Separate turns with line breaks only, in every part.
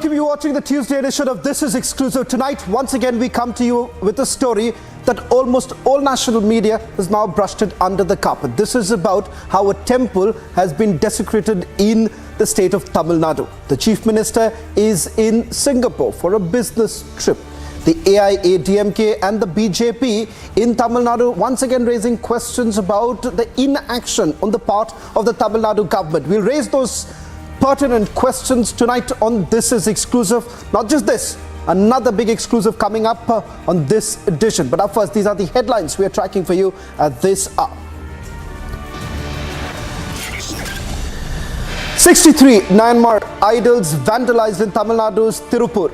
welcome you watching the Tuesday edition of This Is Exclusive. Tonight, once again, we come to you with a story that almost all national media has now brushed it under the carpet. This is about how a temple has been desecrated in the state of Tamil Nadu. The Chief Minister is in Singapore for a business trip. The AIADMK and the BJP in Tamil Nadu once again raising questions about the inaction on the part of the Tamil Nadu government. We'll raise those pertinent questions tonight on This Is Exclusive. Not just this, another big exclusive coming up on this edition. But up first, these are the headlines we are tracking for you at this hour. 63 Myanmar idols vandalized in Tamil Nadu's Tiruppur.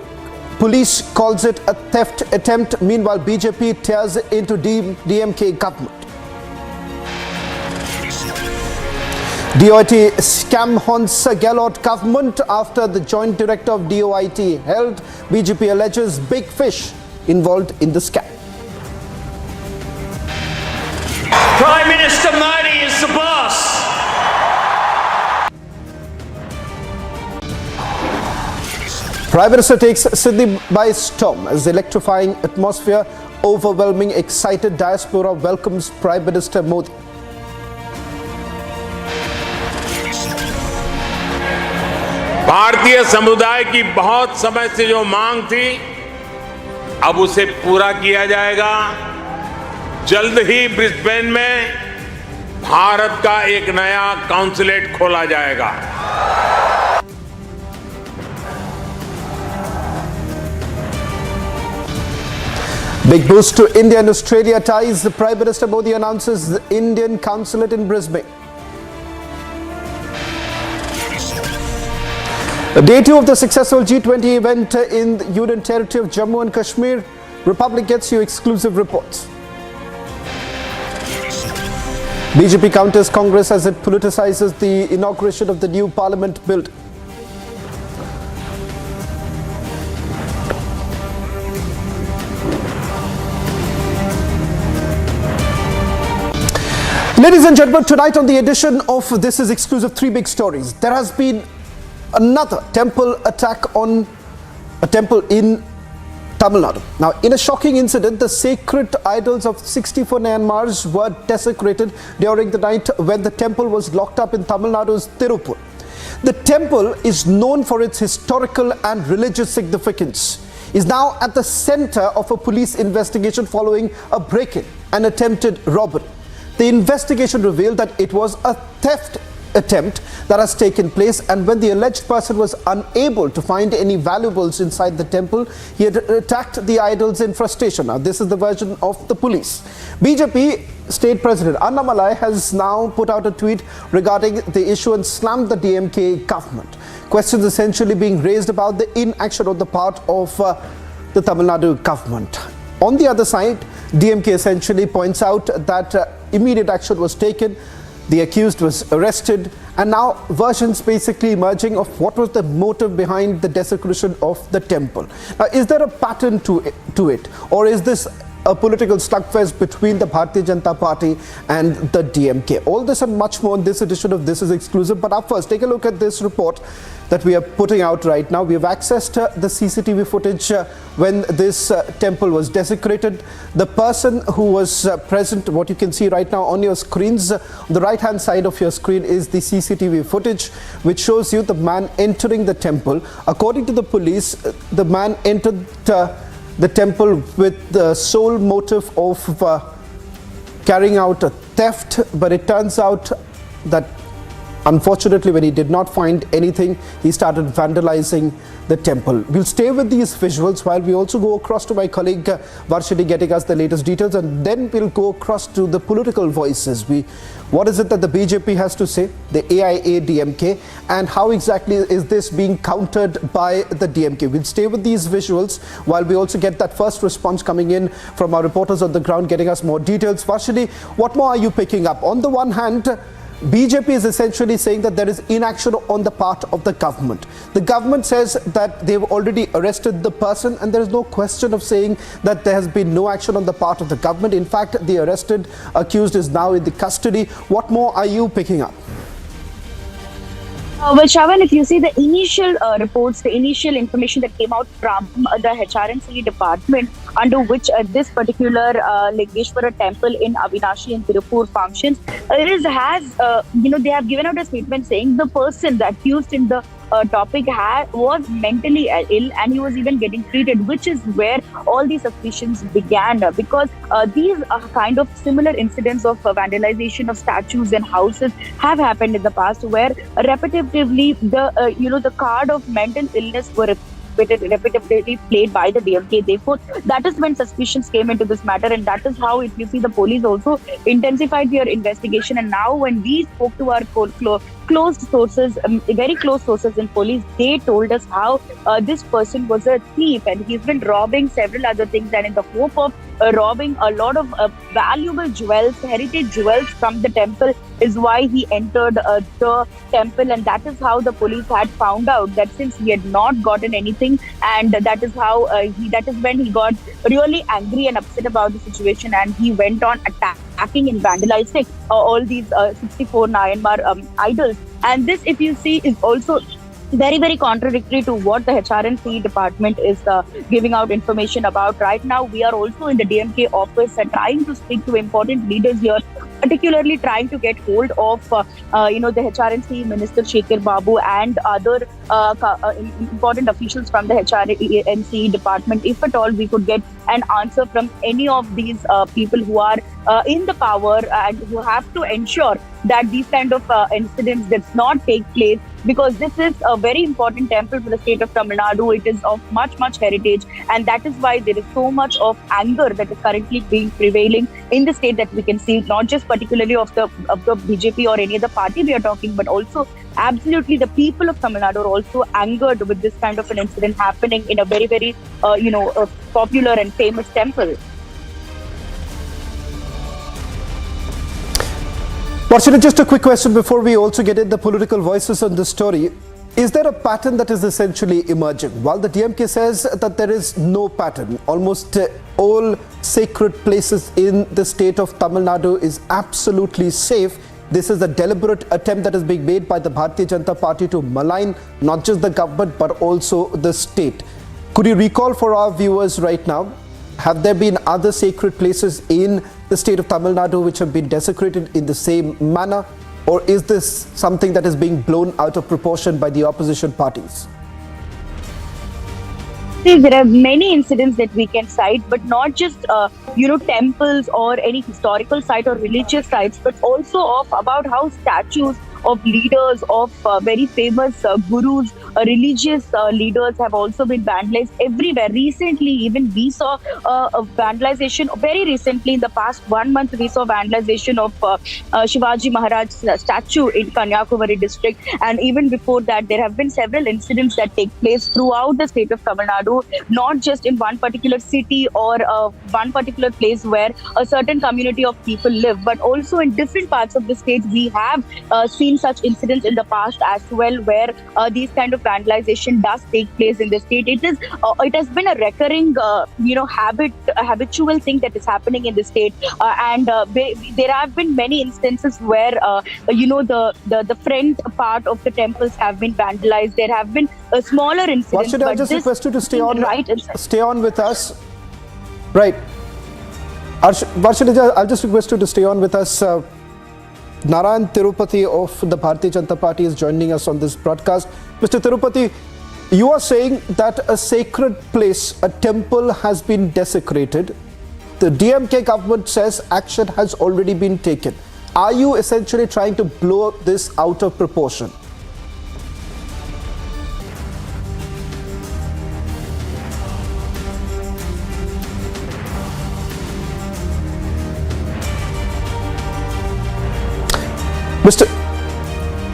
Police calls it a theft attempt. Meanwhile, BJP tears into DMK government. DOIT scam haunts Gehlot government after the joint director of DOIT held. BJP alleges big fish involved in the scam.
Prime Minister Modi is the boss.
Prime Minister takes Sydney by storm as the electrifying atmosphere, overwhelming, excited diaspora welcomes Prime Minister Modi.
भारतीय समुदाय की बहुत समय से जो मांग थी, अब उसे पूरा किया जाएगा। जल्द ही ब्रिस्बेन में भारत का एक नया कॉन्सुलेट खोला जाएगा।
Big boost to India and Australia ties. The Prime Minister Modi announces the Indian consulate in Brisbane. Day 2 of the successful G20 event in the Union Territory of Jammu and Kashmir. Republic gets you exclusive reports. BJP counters Congress as it politicizes the inauguration of the new parliament building. Ladies and gentlemen, tonight on the edition of This Is Exclusive, three big stories. There has been another temple attack on a temple in Tamil Nadu. Now, in a shocking incident, the sacred idols of 64 Myanmars were desecrated during the night when the temple was locked up in Tamil Nadu's Tiruppur. The temple is known for its historical and religious significance. Is now at the center of a police investigation following a break-in and attempted robbery. The investigation revealed that it was a theft attempt that has taken place, and when the alleged person was unable to find any valuables inside the temple, he had attacked the idols in frustration. Now, this is the version of the police. BJP State President Annamalai has now put out a tweet regarding the issue and slammed the DMK government. Questions essentially being raised about the inaction on the part of the Tamil Nadu government. On the other side, DMK essentially points out that immediate action was taken. The accused was arrested, and now versions basically emerging of what was the motive behind the desecration of the temple. Now, is there a pattern to it, or is this a political slugfest between the Bharatiya Janata Party and the DMK? All this and much more in this edition of This Is Exclusive. But up first, take a look at this report that we are putting out right now. We have accessed the CCTV footage when this temple was desecrated. The person who was present, what you can see right now on your screens, on the right hand side of your screen is the CCTV footage which shows you the man entering the temple. According to the police, the man entered the temple with the sole motive of carrying out a theft, but it turns out that unfortunately, when he did not find anything, he started vandalizing the temple. We'll stay with these visuals while we also go across to my colleague Varshini getting us the latest details, and then we'll go across to the political voices. What is it that the BJP has to say, the AIADMK, and how exactly is this being countered by the DMK? We'll stay with these visuals while we also get that first response coming in from our reporters on the ground getting us more details. Varshini, what more are you picking up? On the one hand, BJP is essentially saying that there is inaction on the part of the government. The government says that they've already arrested the person, and there is no question of saying that there has been no action on the part of the government. In fact, the arrested accused is now in the custody. What more are you picking up?
Well, Shravan, if you see the initial reports, the initial information that came out from the HRNC department, under which this particular Lingeshwara temple in Avinashi and Tiruppur functions, they have given out a statement saying the person, the accused in the topic was mentally ill, and he was even getting treated, which is where all these suspicions began, because these kind of similar incidents of vandalization of statues and houses have happened in the past, where repetitively the card of mental illness were repetitively played by the DMK. Therefore, that is when suspicions came into this matter, and that is how, if you see, the police also intensified their investigation. And now, when we spoke to our closed sources, very close sources in police, they told us how this person was a thief and he's been robbing several other things, and in the hope of robbing a lot of valuable jewels, heritage jewels from the temple, is why he entered the temple. And that is how the police had found out that since he had not gotten anything, and that is how that is when he got really angry and upset about the situation, and he went on attacking and vandalizing all these 64 Myanmar idols. And this, if you see, is also very, very contradictory to what the HRNC department is giving out information about. Right now, we are also in the DMK office trying to speak to important leaders here, particularly trying to get hold of the HRNC Minister Shekhar Babu and other important officials from the HRNC department. If at all we could get an answer from any of these people who are in the power and who have to ensure that these kind of incidents does not take place, because this is a very important temple for the state of Tamil Nadu. It is of much heritage, and that is why there is so much of anger that is currently being prevailing in the state, that we can see, not just particularly of the BJP or any other party we are talking, but also absolutely the people of Tamil Nadu are also angered with this kind of an incident happening in a very, very popular and famous temple.
Varshini, just a quick question before we also get in the political voices on this story. Is there a pattern that is essentially emerging? While the DMK says that there is no pattern, almost all sacred places in the state of Tamil Nadu is absolutely safe. This is a deliberate attempt that is being made by the Bharatiya Janata Party to malign not just the government but also the state. Could you recall for our viewers right now, have there been other sacred places in the state of Tamil Nadu which have been desecrated in the same manner? Or is this something that is being blown out of proportion by the opposition parties?
See, there are many incidents that we can cite, but not just temples or any historical site or religious sites, but also about how statues of leaders, of very famous gurus, religious leaders have also been vandalized everywhere. Recently, even we saw a vandalization. Very recently, in the past 1 month, we saw vandalization of Shivaji Maharaj's statue in Kanyakumari district. And even before that, there have been several incidents that take place throughout the state of Tamil Nadu, not just in one particular city or one particular place where a certain community of people live, but also in different parts of the state. We have seen such incidents in the past as well, where these kind of vandalization does take place in the state. It has been a recurring habitual thing that is happening in the state, and there have been many instances where the front part of the temples have been vandalized. There have been smaller incidents.
Should I just request you to stay on with us? Right. Varshini, I'll just request you to stay on with us. Narayan Tirupati of the Bharatiya Janata Party is joining us on this broadcast. Mr. Tirupati, you are saying that a sacred place, a temple, has been desecrated. The DMK government says action has already been taken. Are you essentially trying to blow this out of proportion?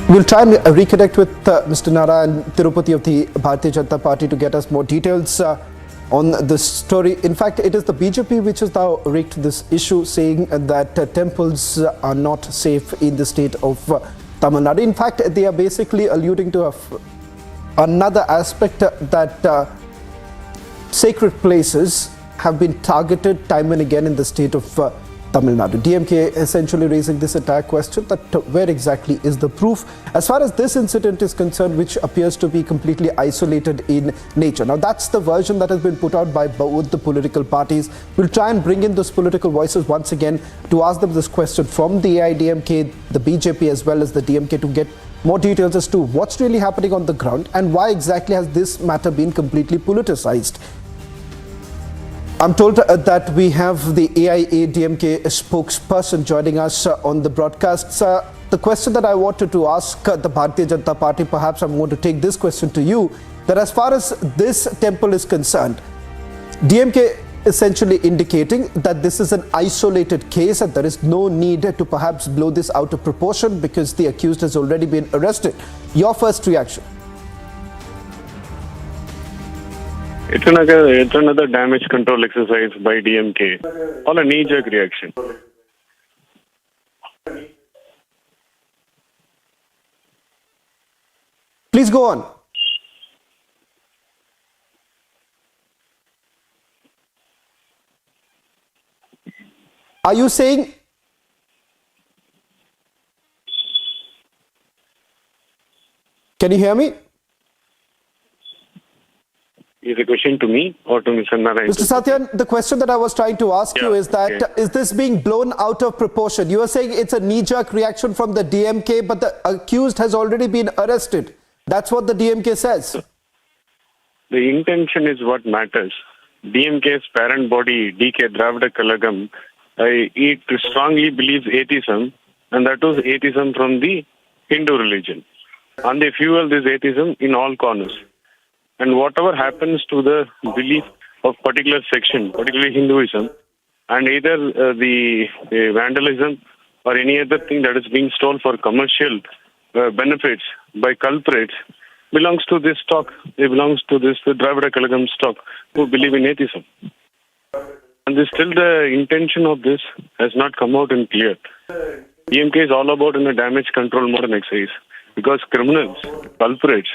We'll try and reconnect with Mr. Narayan Tirupati of the Bharatiya Janata Party to get us more details on this story. In fact, it is the BJP which has now raked this issue, saying that temples are not safe in the state of Tamil Nadu. In fact, they are basically alluding to another aspect, that sacred places have been targeted time and again in the state of Tamil Nadu. DMK essentially raising this entire question that where exactly is the proof as far as this incident is concerned, which appears to be completely isolated in nature. Now that's the version that has been put out by both the political parties. We'll try and bring in those political voices once again to ask them this question from the AIDMK, the BJP as well as the DMK to get more details as to what's really happening on the ground and why exactly has this matter been completely politicized. I'm told that we have the AIADMK spokesperson joining us on the broadcast. The question that I wanted to ask the Bharatiya Janata Party, perhaps I'm going to take this question to you, that as far as this temple is concerned, DMK essentially indicating that this is an isolated case and there is no need to perhaps blow this out of proportion because the accused has already been arrested. Your first reaction?
It's another damage control exercise by DMK, all a knee-jerk reaction.
Please go on. Are you saying? Can you hear me?
Is the question to me or to Mr. Narayan?
Mr. Satyan, the question that I was trying to ask you is that is this being blown out of proportion? You are saying it's a knee-jerk reaction from the DMK, but the accused has already been arrested. That's what the DMK says.
The intention is what matters. DMK's parent body, DK Dravida Kalagam, it strongly believes atheism, and that was atheism from the Hindu religion. And they fuel this atheism in all corners. And whatever happens to the belief of particular section, particularly Hinduism, and either the vandalism or any other thing that is being stolen for commercial benefits by culprits, belongs to this stock. It belongs to this Dravida Kalagam stock who believe in atheism. And still the intention of this has not come out in clear. DMK is all about in a damage control modern exercise because criminals, culprits,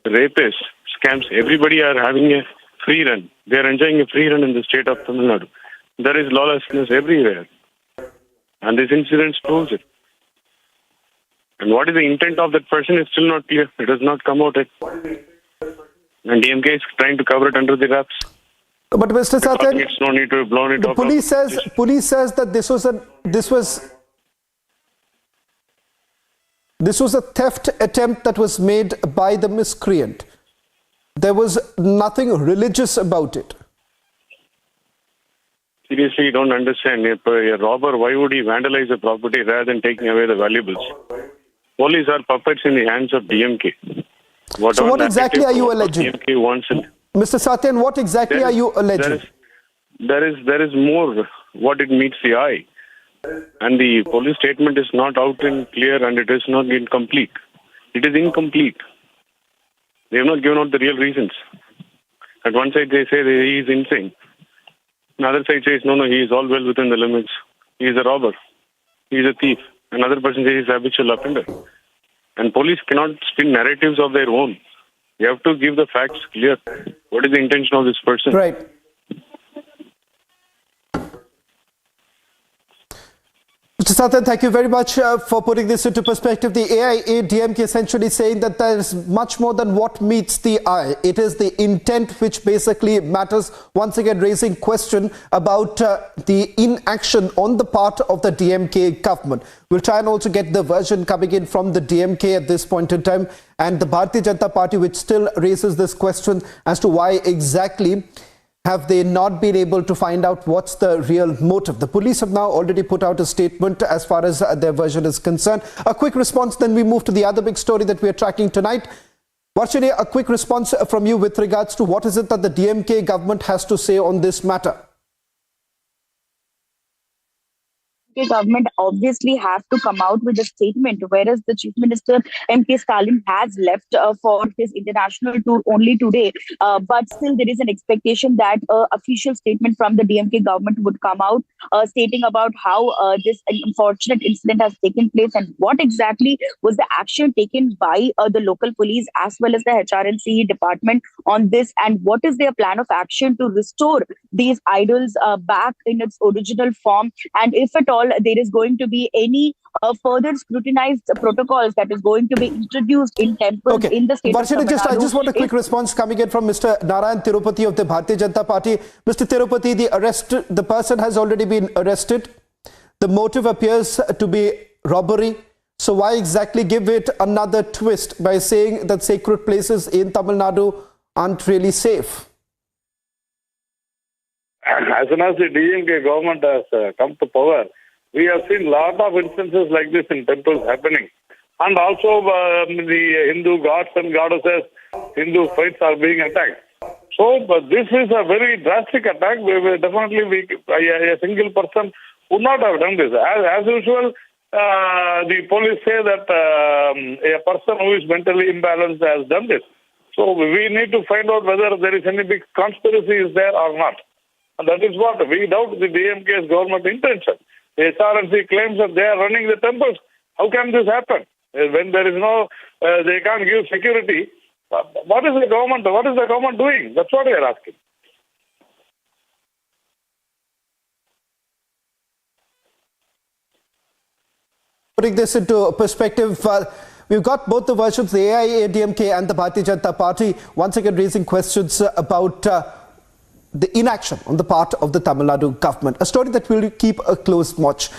rapists, scams, everybody are having a free run. They are enjoying a free run in the state of Tamil Nadu. There is lawlessness everywhere. And this incident proves it. And what is the intent of that person is still not clear. It has not come out yet. And DMK is trying to cover it under the wraps.
But Mr. Satyan,
it's no need to blow it
the
off.
police says that this was a theft attempt that was made by the miscreant. There was nothing religious about it.
Seriously, you don't understand. If a robber, why would he vandalize a property rather than taking away the valuables? Police are puppets in the hands of DMK.
So what exactly are you alleging?
DMK wants it.
Mr. Satyan, what exactly are you alleging?
There is more what it meets the eye. And the police statement is not out and clear and it is not incomplete. It is incomplete. They have not given out the real reasons. At one side they say he is insane. Another side says no, he is all well within the limits. He is a robber. He is a thief. Another person says he is a habitual offender. And police cannot spin narratives of their own. You have to give the facts clear. What is the intention of this person?
Right. Mr. Satyan, thank you very much for putting this into perspective. The AIADMK essentially saying that there is much more than what meets the eye. It is the intent which basically matters. Once again, raising question about the inaction on the part of the DMK government. We'll try and also get the version coming in from the DMK at this point in time, and the Bharatiya Janata Party, which still raises this question as to why exactly have they not been able to find out what's the real motive. The police have now already put out a statement as far as their version is concerned. A quick response, then we move to the other big story that we are tracking tonight. Varshini, a quick response from you with regards to what is it that the DMK government has to say on this matter?
government obviously have to come out with a statement, whereas the Chief Minister M.K. Stalin has left for his international tour only today. But still, there is an expectation that an official statement from the DMK government would come out stating about how this unfortunate incident has taken place and what exactly was the action taken by the local police as well as the HRNC department on this, and what is their plan of action to restore these idols back in its original form, and if at all there is going to be any further scrutinized protocols that is going to be introduced in temples in the state of Tamil Nadu.
I just want a quick response coming in from Mr. Narayan Tirupati of the Bharatiya Janata Party. Mr. Tirupati, the person has already been arrested. The motive appears to be robbery. So why exactly give it another twist by saying that sacred places in Tamil Nadu aren't really safe?
As soon as the DMK government has come to power, we have seen a lot of instances like this in temples happening. And also the Hindu gods and goddesses, Hindu faiths are being attacked. So this is a very drastic attack. Definitely a single person would not have done this. As usual, the police say that a person who is mentally imbalanced has done this. So we need to find out whether there is any big conspiracy is there or not. And that is what we doubt the DMK's government intention. The HRNC claims that they are running the temples. How can this happen? When there is no, they can't give security. What is the government doing? That's what we are asking.
Putting this into perspective, we've got both the versions, the AIADMK and the Bharatiya Janata Party, once again raising questions about the inaction on the part of the Tamil Nadu government. A story that we'll keep a close watch.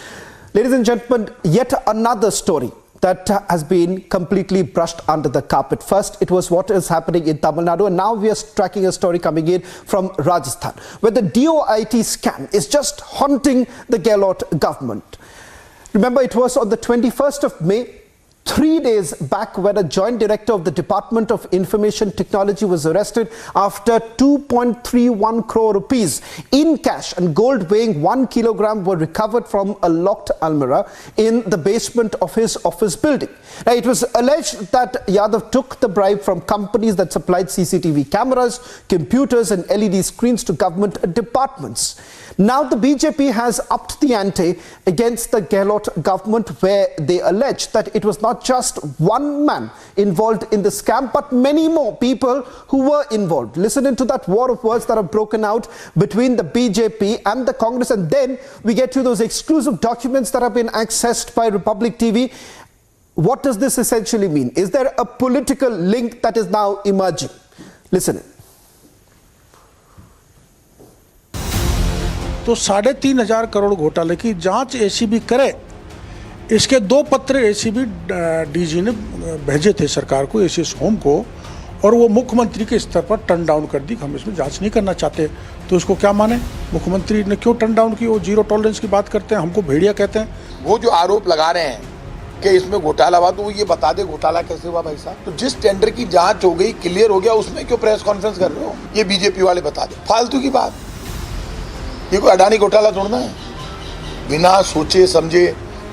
Ladies and gentlemen, yet another story that has been completely brushed under the carpet. First, it was what is happening in Tamil Nadu, and now we are tracking a story coming in from Rajasthan, where the DOIT scam is just haunting the Gehlot government. Remember, it was on the 21st of May, 3 days back, when a joint director of the Department of Information Technology was arrested after 2.31 crore rupees in cash and gold weighing 1 kilogram were recovered from a locked almirah in the basement of his office building. Now, it was alleged that Yadav took the bribe from companies that supplied CCTV cameras, computers and LED screens to government departments. Now the BJP has upped the ante against the Gehlot government, where they allege that it was not just one man involved in the scam, but many more people who were involved. Listen into that war of words that have broken out between the BJP and the Congress, and then we get to those exclusive documents that have been accessed by Republic TV. What does this essentially mean? Is there a political link that is now emerging? Listen in.
तो 3,500 करोड़ घोटाले की जांच ACB करे, इसके 2 पत्र ACB DG ने भेजे थे सरकार को, एसीएस होम को, और वो मुख्यमंत्री के स्तर पर टर्न डाउन कर दी। हम इसमें जांच नहीं करना चाहते, तो इसको क्या माने? मुख्यमंत्री ने क्यों टर्न डाउन की? वो जीरो टॉलरेंस की बात करते हैं, हमको भेड़िया कहते हैं।
वो जो आरोप लगा रहे हैं कि इसमें घोटाला हुआ, तो वो ये बता दे घोटाला कैसे हुआ भाई साहब। तो जिस टेंडर की जांच हो गई, क्लियर हो गया, उसमें क्यों प्रेस कॉन्फ्रेंस कर रहे हो? ये बीजेपी वाले बता दे, फालतू की बात। ये कोई अडानी घोटाला ढूंढना है? बिना सोचे समझे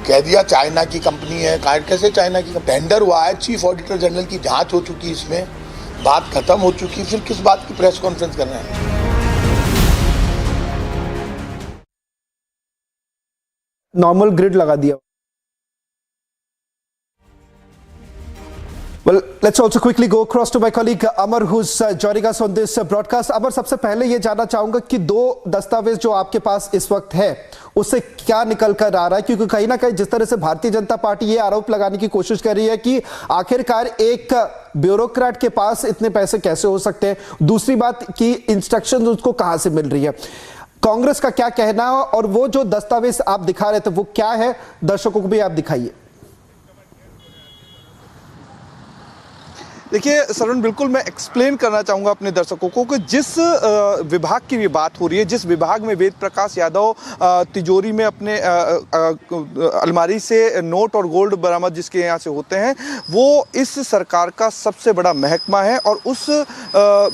कह दिया चाइना की कंपनी है। कैसे चाइना की? टेंडर हुआ है, चीफ ऑडिटर जनरल की जांच हो चुकी, इसमें बात खत्म हो चुकी, फिर किस बात की प्रेस कॉन्फ्रेंस करना है?
नॉर्मल ग्रिड लगा दिया। Well, let's also quickly go across to my colleague Amar, who's joining us on this broadcast. Amar, सबसे पहले ये जानना चाहूंगा कि 2 दस्तावेज जो आपके पास इस वक्त है, उससे क्या निकल कर आ रहा है? क्योंकि कहीं ना कहीं जिस तरह से भारतीय जनता पार्टी ये आरोप लगाने की कोशिश कर रही है कि आखिरकार एक ब्यूरोक्रेट के पास इतने पैसे कैसे हो सकते हैं, दूसरी बात कि इंस्ट्रक्शंस उसको कहां से मिल रही है, कांग्रेस का क्या कहना है, और वो जो दस्तावेज आप दिखा रहे थे वो क्या है, दर्शकों को भी आप दिखाइए।
देखिए सरवण, बिल्कुल मैं एक्सप्लेन करना चाहूँगा अपने दर्शकों को कि जिस विभाग की भी बात हो रही है, जिस विभाग में वेद प्रकाश यादव तिजोरी में अपने अलमारी से नोट और गोल्ड बरामद जिसके यहाँ से होते हैं, वो इस सरकार का सबसे बड़ा महकमा है और उस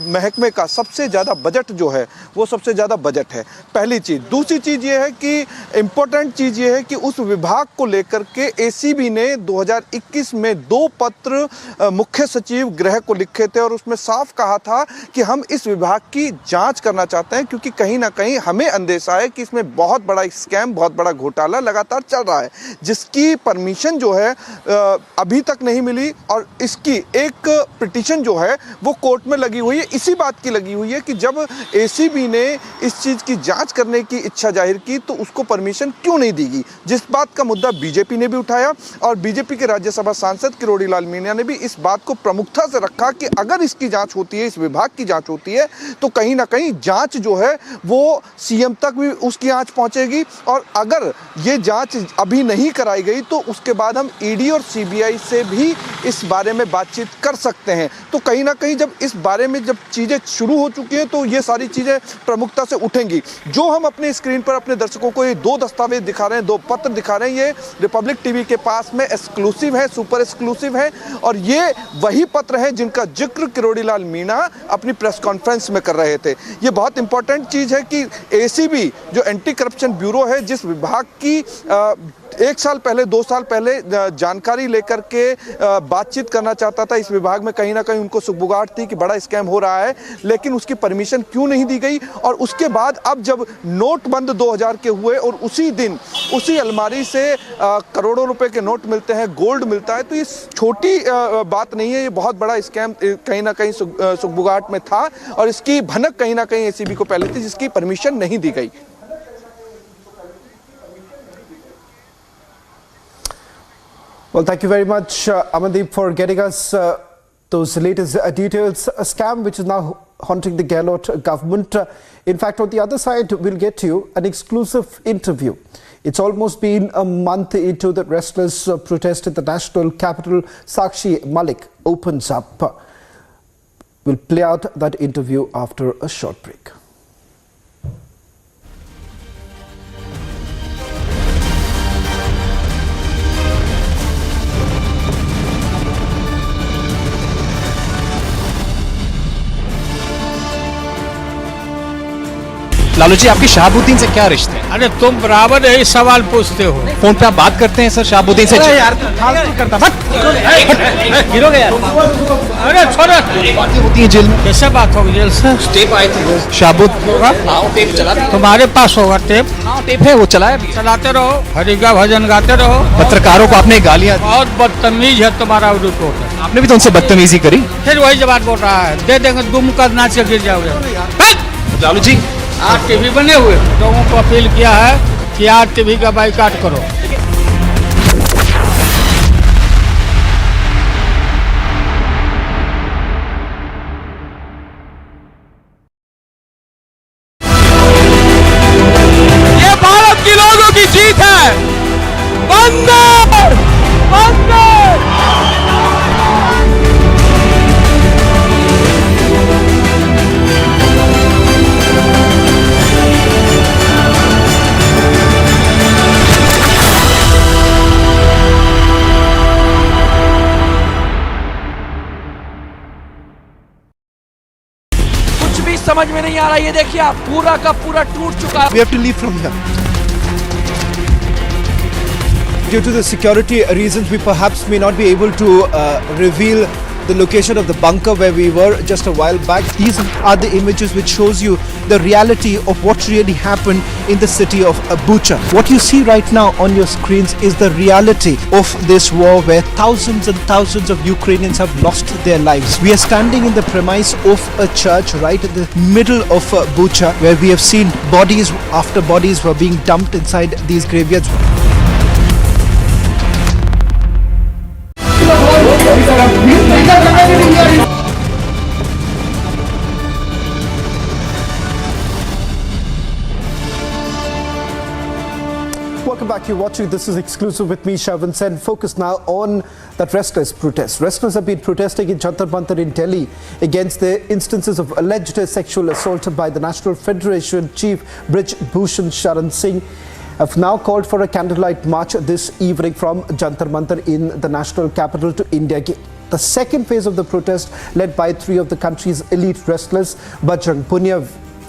महकमे का सबसे ज़्यादा बजट जो है वो सबसे ज़्यादा बजट है, पहली चीज़। दूसरी चीज़ ये है कि इम्पोर्टेंट चीज़ ये है कि उस विभाग को लेकर के एसीबी ने 2021 में 2 पत्र मुख्य सचिव गृह को लिखे थे और उसमें साफ कहा था कि हम इस विभाग की जांच करना चाहते हैं, क्योंकि कहीं ना कहीं हमें अंदेशा है कि इसमें बहुत बड़ा स्कैम, बहुत बड़ा घोटाला लगातार चल रहा है, जिसकी परमिशन जो है अभी तक नहीं मिली। और इसकी एक पिटीशन जो है वो कोर्ट में लगी हुई है, इसी बात की लगी हुई है कि जब एसीबी ने इस चीज़ की जांच करने की इच्छा जाहिर की तो उसको परमिशन क्यों नहीं दी गई, जिस बात का मुद्दा बीजेपी ने भी उठाया और बीजेपी के राज्यसभा सांसद किरोड़ी लाल मीणा ने भी इस बात को प्रमुखता से रखा कि अगर इसकी जांच होती है, इस विभाग की जांच होती है, तो कहीं ना कहीं जांच जो है वो सीएम तक भी उसकी आंच पहुंचेगी और अगर ये जांच अभी नहीं कराई गई तो उसके बाद हम ईडी और सीबीआई से भी इस बारे में बातचीत कर सकते हैं। तो कहीं ना कहीं जब इस बारे में जब चीज़ें शुरू हो चुकी हैं तो ये सारी चीज़ें प्रमुखता से उठेंगी। जो हम अपने स्क्रीन पर अपने दर्शकों को ये 2 दस्तावेज दिखा रहे हैं, 2 पत्र दिखा रहे हैं, ये रिपब्लिक टीवी के पास में एक्सक्लूसिव है, सुपर एक्सक्लूसिव है और ये वही पत्र है जिनका जिक्र किरोड़ी लाल मीणा अपनी प्रेस कॉन्फ्रेंस में कर रहे थे। ये बहुत इंपॉर्टेंट चीज़ है कि एसीबी जो एंटी करप्शन ब्यूरो है, जिस विभाग की 1 साल पहले 2 साल पहले जानकारी लेकर के बातचीत करना चाहता था, इस विभाग में कहीं ना कहीं उनको सुगबुगाहट थी कि बड़ा स्कैम हो रहा है, लेकिन उसकी परमिशन क्यों नहीं दी गई। और उसके बाद अब जब नोटबंद 2000 के हुए और उसी दिन उसी अलमारी से करोड़ों रुपए के नोट मिलते हैं, गोल्ड मिलता है, तो ये छोटी बात नहीं है, ये बहुत बड़ा स्कैम कहीं ना कहीं सुगबुगाहट में था और इसकी भनक कहीं ना कहीं एसीबी को पहले थी, जिसकी परमिशन नहीं दी गई।
Well, thank you very much, Amandeep, for getting us those latest details. A scam which is now haunting the Gehlot government. In fact, on the other side, we'll get to you an exclusive interview. It's almost been a month into the restless protest at the national capital. Sakshi Malik opens up. We'll play out that interview after a short break.
Lalu ji, आपकी शहाबुद्दीन से क्या रिश्ते हैं?
अरे तुम बराबर यही सवाल पूछते हो।
फोन पे आप बात करते हैं सर शहाबुद्दीन से?
यार करता गिरोगे यार। अरे छोड़ो,
बातें होती है जेल में।
कैसे बात होगी जेल से?
टेप आए थे शहाबुद्दीन होगा, टेप चला
तुम्हारे पास होगा टेप?
टेप है, वो चलाया,
चलाते रहो, हरि का भजन गाते रहो।
पत्रकारों को आपने गालियां,
बहुत बदतमीज है तुम्हारा रिपोर्ट।
आपने भी तो उनसे बदतमीजी करी।
फिर वही जवाब बोल रहा है, दे देंगे दुम का नाच गिर जाओगे।
लालू जी,
आज टीवी बने हुए लोगों को अपील किया है कि आज टीवी का बाइकाट करो। ये भारत के लोगों की जीत है। वंदे वंदे। समझ में नहीं आ रहा, ये देखिए आप पूरा का पूरा टूट चुका है।
We have to leave from here. Due to the security reasons, we perhaps may not be able to reveal the location of the bunker where we were just a while back. These are the images which shows you the reality of what really happened in the city of Bucha. What you see right now on your screens is the reality of this war where thousands and thousands of Ukrainians have lost their lives. We are standing in the premise of a church right in the middle of Bucha, where we have seen bodies after bodies were being dumped inside these graveyards. Welcome Welcome back. You're watching This is Exclusive with me, Shavan Sen. Focus now on that restless protest. Wrestlers have been protesting in Jantar Mantar in Delhi against the instances of alleged sexual assault by the National Federation Chief Brij Bhushan Sharan Singh. Have now called for a candlelight march this evening from Jantar Mantar in the national capital to India Gate. The second phase of the protest, led by three of the country's elite wrestlers, Bajrang Punia,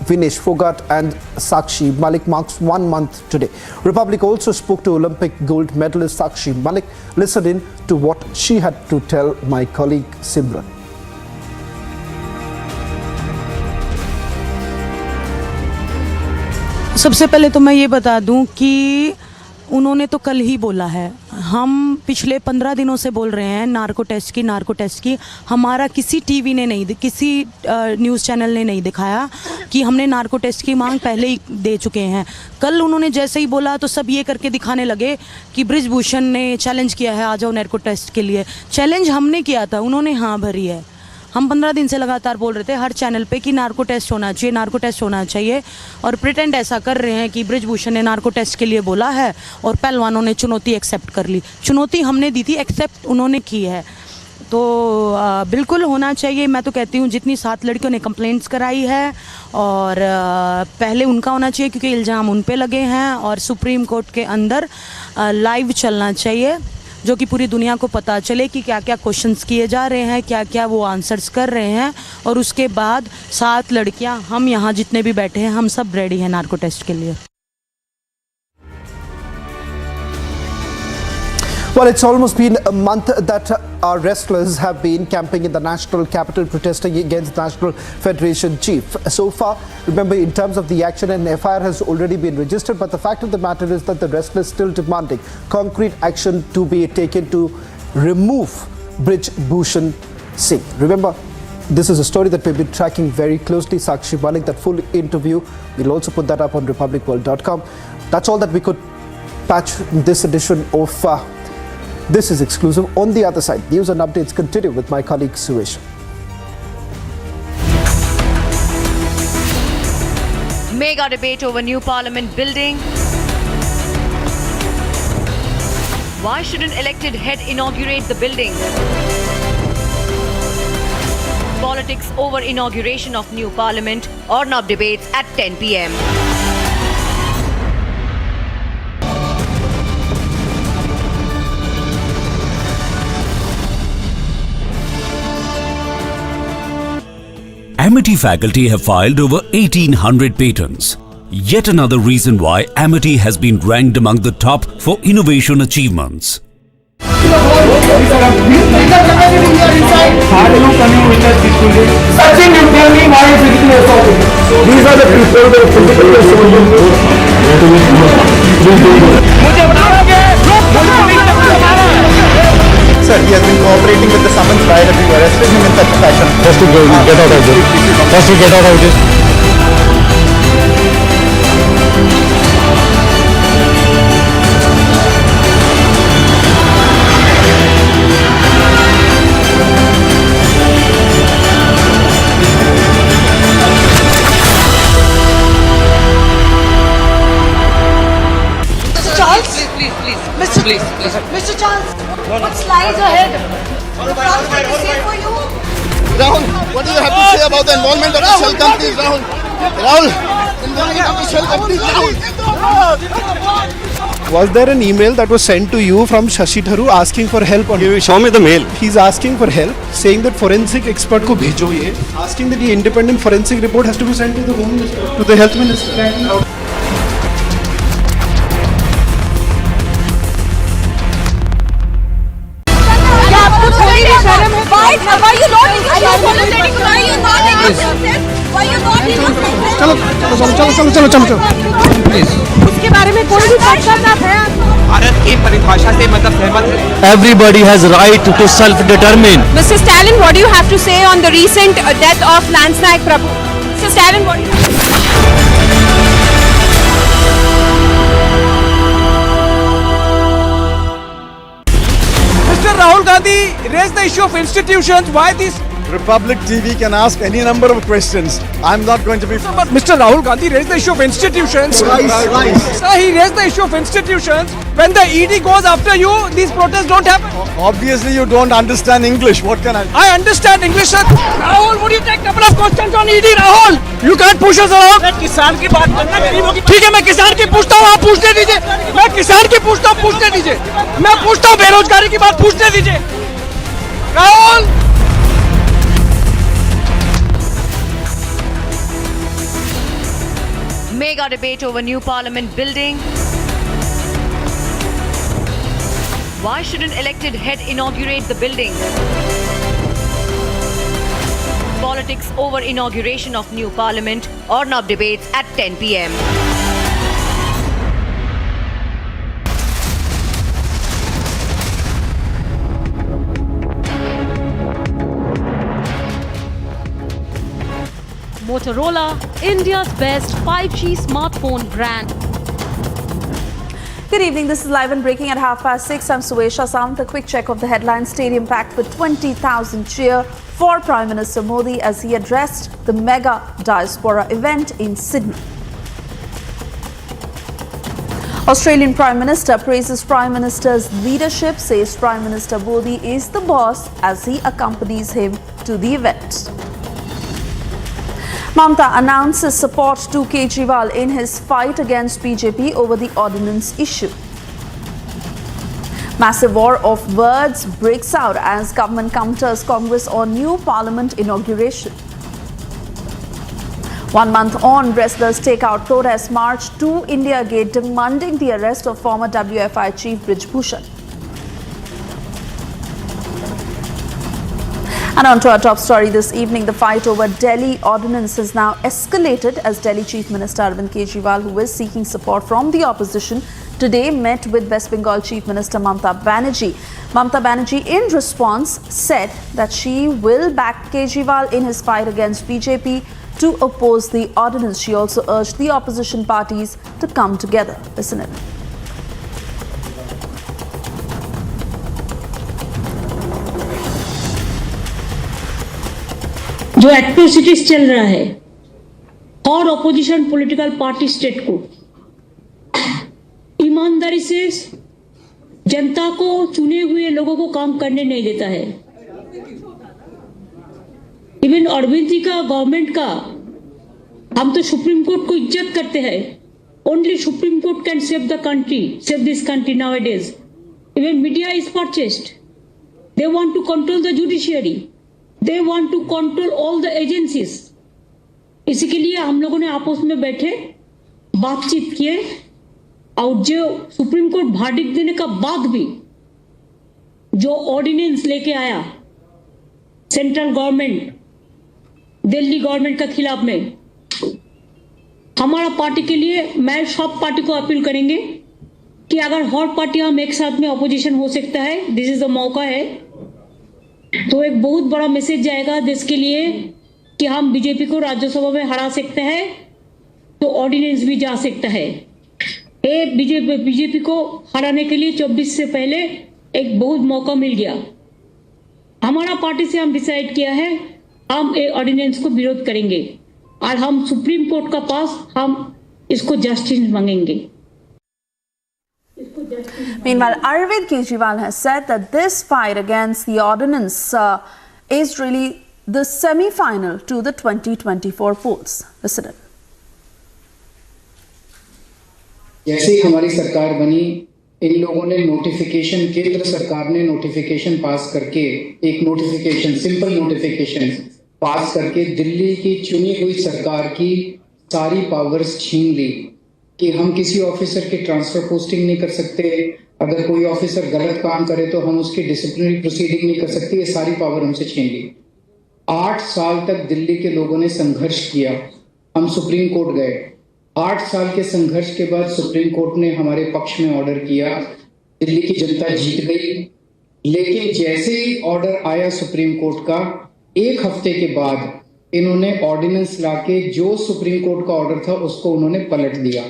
Vinesh Fogart and Sakshi Malik, marks 1 month today. Republic also spoke to Olympic gold medalist Sakshi Malik. Listen in to what she had to tell my colleague Simran.
सबसे पहले तो मैं ये बता दूं कि उन्होंने तो कल ही बोला है, हम पिछले 15 दिनों से बोल रहे हैं नार्को टेस्ट की। हमारा किसी टीवी ने नहीं, किसी न्यूज़ चैनल ने नहीं दिखाया कि हमने नार्को टेस्ट की मांग पहले ही दे चुके हैं। कल उन्होंने जैसे ही बोला तो सब ये करके दिखाने लगे कि ब्रिज भूषण ने चैलेंज किया है, आ जाओ नार्को टेस्ट के लिए। चैलेंज हमने किया था, उन्होंने हाँ भरी है। हम 15 दिन से लगातार बोल रहे थे हर चैनल पे कि नार्को टेस्ट होना चाहिए और प्रिटेंड ऐसा कर रहे हैं कि ब्रिज भूषण ने नार्को टेस्ट के लिए बोला है और पहलवानों ने चुनौती एक्सेप्ट कर ली। चुनौती हमने दी थी, एक्सेप्ट उन्होंने की है। तो बिल्कुल होना चाहिए। मैं तो कहती हूँ जितनी 7 लड़कियों ने कंप्लेंट्स कराई है और पहले उनका होना चाहिए क्योंकि इल्ज़ाम उन पे लगे हैं, और सुप्रीम कोर्ट के अंदर लाइव चलना चाहिए जो कि पूरी दुनिया को पता चले कि क्या क्या क्वेश्चंस किए जा रहे हैं, क्या क्या वो आंसर्स कर रहे हैं। और उसके बाद 7 लड़कियां, हम यहाँ जितने भी बैठे हैं, हम सब रेडी हैं नार्को टेस्ट के लिए।
Well, it's almost been a month that our wrestlers have been camping in the national capital protesting against the National Federation chief. So far, remember, in terms of the action, an FIR has already been registered, but the fact of the matter is that the wrestlers still demanding concrete action to be taken to remove Brij Bhushan Singh. Remember, this is a story that we've been tracking very closely. Sakshi Malik, that full interview, we'll also put that up on republicworld.com. That's all that we could patch in this edition of This is Exclusive. On the other side, news and updates continue with my colleague Suresh.
Mega debate over new parliament building. Why should an elected head inaugurate the building? Politics over inauguration of new parliament. Ornab debates at 10 p.m.
Amity faculty have filed over 1800 patents. Yet another reason why Amity has been ranked among the top for innovation achievements.
These are the people who physically Sir, he has been cooperating with the summons while we arrested him in such a fashion. Just to get out of this. Just to get out of this.
Mr. Charles, what lies ahead? The France will be safe for you.
Rahul, what do you have to say about the involvement of the shell companies, Rahul? Rahul, involvement of the shell companies, Rahul.
Was there an email that was sent to you from Shashi Tharoor asking for help? On
show me the mail.
He's asking for help, saying that forensic expert ko bhejo ye, asking that the independent forensic report has to be sent to the Home Minister, to the Health Minister.
Why you not apologizing? Why you not Why you not
चलो
उसके बारे में कोई भी बात करना है।
भारत की परिभाषा से मतलब सहमत है।
Everybody has right to self-determine.
Mr. Stalin, what do you have to say on the recent death of Lance Naik Prabhu? Mr. Stalin, what do you
Mr. Rahul Gandhi raised the issue of institutions. Why these Republic TV can ask any number of questions. I'm not going to be...
But Mr. Rahul Gandhi raised the issue of institutions. Sir, he raised the issue of institutions. When the ED goes after you, these protests don't happen.
Obviously, you don't understand English. What can I...
I understand English, sir. Rahul, would you take a couple of questions on ED, Rahul? You can't push us around. मैं किसान की बात करना गरीबों की ठीक है मैं किसान की पूछता हूँ आप पूछने दीजिए मैं किसान की पूछता हूँ पूछने दीजिए मैं पूछता हूँ बेरोजगारी की बात पूछने दीजिए Rahul
Mega debate over new parliament building. Why should an elected head inaugurate the building? Politics over inauguration of new parliament. Arnab debates at 10 p.m.
Motorola, India's best 5G smartphone brand.
Good evening, this is live and breaking at 6:30. I'm Suesha Samant. A quick check of the headlines. Stadium packed with 20,000 cheer for Prime Minister Modi as he addressed the mega diaspora event in Sydney. Australian Prime Minister praises Prime Minister's leadership, says Prime Minister Modi is the boss as he accompanies him to the event. Mamata announces support to Kejriwal in his fight against BJP over the ordinance issue. Massive war of words breaks out as government counters Congress on new parliament inauguration. 1 month on, wrestlers take out protest march to India Gate demanding the arrest of former WFI chief Brij Bhushan. And on to our top story this evening, the fight over Delhi ordinance has now escalated as Delhi Chief Minister Arvind Kejriwal, who is seeking support from the opposition, today met with West Bengal Chief Minister Mamata Banerjee. Mamata Banerjee, in response, said that she will back Kejriwal in his fight against BJP to oppose the ordinance. She also urged the opposition parties to come together. Listen in.
जो atrocities चल रहा है और opposition political party state को ईमानदारी से जनता को चुने हुए लोगों को काम करने नहीं देता है। इवन अरविंद जी का गवर्नमेंट का हम तो सुप्रीम कोर्ट को इज्जत करते हैं। Only supreme court can save the country, save this country nowadays. Even media is purchased. They want to control the judiciary. They want to control all the agencies. इसी के लिए हम लोगों ने आपस में बैठे बातचीत किए और जो सुप्रीम कोर्ट वर्डिक्ट देने का बाद भी जो ऑर्डिनेंस लेके आया सेंट्रल गवर्नमेंट दिल्ली गवर्नमेंट के खिलाफ में, हमारा पार्टी के लिए मैं सब पार्टी को अपील करेंगे कि अगर हर पार्टी हम एक साथ में अपोजिशन हो सकता है, दिस इज द मौका है, तो एक बहुत बड़ा मैसेज जाएगा देश के लिए कि हम बीजेपी को राज्यसभा में हरा सकते हैं, तो ऑर्डिनेंस भी जा सकता है। ये बीजेपी को हराने के लिए 24 से पहले एक बहुत मौका मिल गया। हमारा पार्टी से हम डिसाइड किया है हम ये ऑर्डिनेंस को विरोध करेंगे और हम सुप्रीम कोर्ट का पास हम इसको जस्टिस मांगेंगे।
Meanwhile, Arvind Kejriwal has said that this fight against the ordinance is really the semi-final to the 2024 polls. Listen in.
जैसे ही हमारी सरकार बनी, इन लोगों ने नोटिफिकेशन, केंद्र सरकार ने नोटिफिकेशन पास करके, एक नोटिफिकेशन, सिंपल नोटिफिकेशन पास करके दिल्ली की चुनी हुई सरकार की सारी पावर्स छीन ली कि हम किसी ऑफिसर की ट्रांसफर पोस्टिंग नहीं कर सकते, अगर कोई ऑफिसर गलत काम करे तो हम उसकी डिसिप्लिनरी प्रोसीडिंग नहीं कर सकते, ये सारी पावर हमसे छीन ली। 8 साल तक दिल्ली के लोगों ने संघर्ष किया, हम सुप्रीम कोर्ट गए। 8 साल के संघर्ष के बाद सुप्रीम कोर्ट ने हमारे पक्ष में ऑर्डर किया, दिल्ली की जनता जीत गई। लेकिन जैसे ही ऑर्डर आया सुप्रीम कोर्ट का, 1 हफ्ते के बाद इन्होंने ऑर्डिनेंस लाके जो सुप्रीम कोर्ट का ऑर्डर था उसको उन्होंने पलट दिया,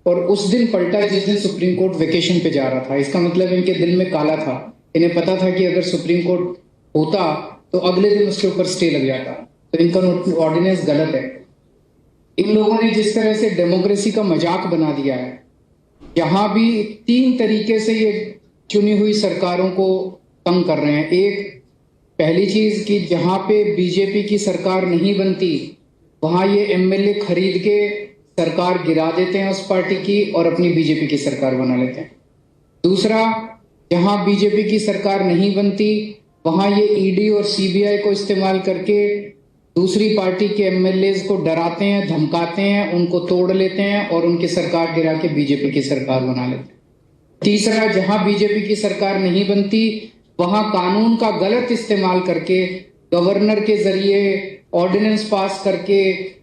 और उस दिन पलटा जिस दिन सुप्रीम कोर्ट वेकेशन पे जा रहा था। इसका मतलब इनके दिल में काला था, इन्हें पता था कि अगर सुप्रीम कोर्ट होता तो अगले दिन उसके ऊपर स्टे लग जाता। तो इनका ऑर्डिनेंस गलत है। इन लोगों ने जिस तरह से डेमोक्रेसी का मजाक बना दिया है, जहां भी 3 तरीके से ये चुनी हुई सरकारों को तंग कर रहे हैं। एक, पहली चीज कि जहां पे बीजेपी की सरकार नहीं बनती वहां ये एमएलए खरीद के सरकार गिरा देते हैं उस पार्टी की और अपनी बीजेपी की सरकार बना लेते हैं। दूसरा, जहां बीजेपी की सरकार नहीं बनती वहां ये ईडी और सीबीआई को इस्तेमाल करके दूसरी पार्टी के एमएलए को डराते हैं, धमकाते हैं, उनको तोड़ लेते हैं और उनकी सरकार गिरा के बीजेपी की सरकार बना लेते हैं। तीसरा, जहां बीजेपी की सरकार नहीं बनती वहां कानून का गलत इस्तेमाल करके गवर्नर के जरिए ऑर्डिनेंस पास करके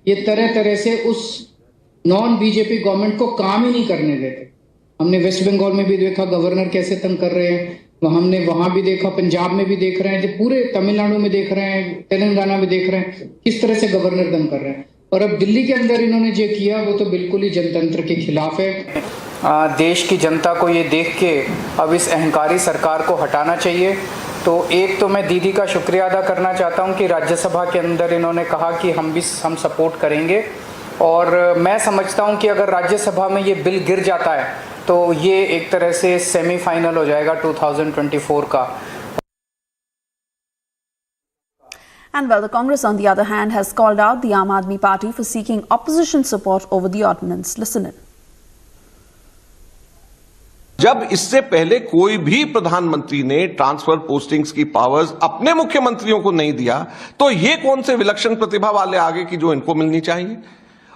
ये तरह तरह से उस नॉन बीजेपी गवर्नमेंट को काम ही नहीं करने देते। हमने वेस्ट बंगाल में भी देखा गवर्नर कैसे तंग कर रहे हैं, हमने वहां भी देखा, पंजाब में भी देख रहे हैं, जो पूरे तमिलनाडु में देख रहे हैं, तेलंगाना में देख रहे हैं किस तरह से गवर्नर तंग कर रहे हैं। और अब दिल्ली के अंदर इन्होंने जो किया वो तो बिल्कुल ही जनतंत्र के खिलाफ है। देश की जनता को ये देख के अब इस अहंकारी सरकार को हटाना चाहिए। तो एक तो मैं दीदी का शुक्रिया अदा करना चाहता हूँ कि राज्यसभा के अंदर इन्होंने कहा कि हम सपोर्ट करेंगे, और मैं समझता हूँ कि अगर राज्यसभा में ये बिल गिर जाता है तो ये एक तरह से सेमीफाइनल हो जाएगा 2024 का।
And while the Congress, on the other hand, has called out the Aam Aadmi Party for seeking opposition support over the ordinance. Listen in.
जब इससे पहले कोई भी प्रधानमंत्री ने ट्रांसफर पोस्टिंग्स की पावर्स अपने मुख्यमंत्रियों को नहीं दिया, तो ये कौन से विलक्षण प्रतिभा वाले आगे की जो इनको मिलनी चाहिए?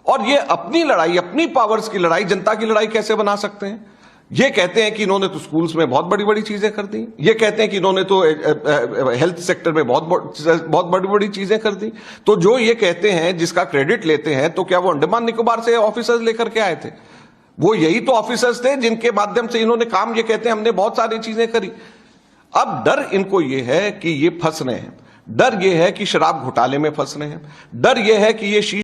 और ये अपनी लड़ाई, अपनी पावर्स की लड़ाई जनता की लड़ाई कैसे बना सकते हैं? ये कहते हैं कि इन्होंने तो स्कूल्स में बहुत बड़ी बड़ी चीजें कर दी, ये कहते हैं कि इन्होंने तो हेल्थ सेक्टर में बहुत बड़ी बड़ी चीजें कर दी। तो जो ये कहते हैं, जिसका क्रेडिट लेते हैं, तो क्या वो अंडमान निकोबार से ऑफिसर्स लेकर के आए थे? वो यही तो ऑफिसर्स थे जिनके माध्यम से इन्होंने काम, ये कहते हैं हमने बहुत सारी चीजें करी। अब डर इनको ये है कि ये फंस रहे हैं, डर ये है कि शराब घोटाले में फंस रहे हैं, डर ये है कि ये